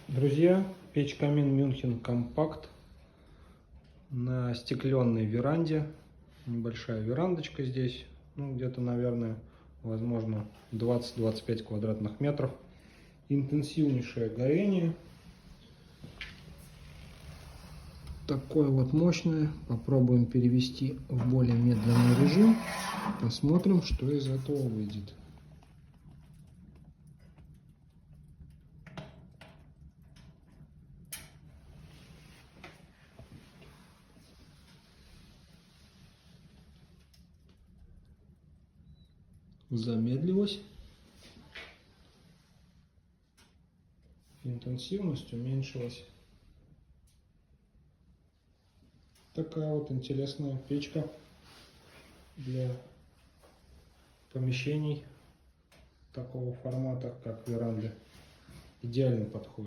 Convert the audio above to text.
Друзья, печь-камин Мюнхен Компакт на стеклянной веранде. Небольшая верандочка здесь, ну где-то, наверное, возможно 20-25 квадратных метров. Интенсивнейшее горение. Такое вот мощное. Попробуем перевести в более медленный режим. Посмотрим, что из этого выйдет. Замедлилось. Интенсивность уменьшилась. Такая вот интересная печка для помещений такого формата, как веранды. Идеально подходит.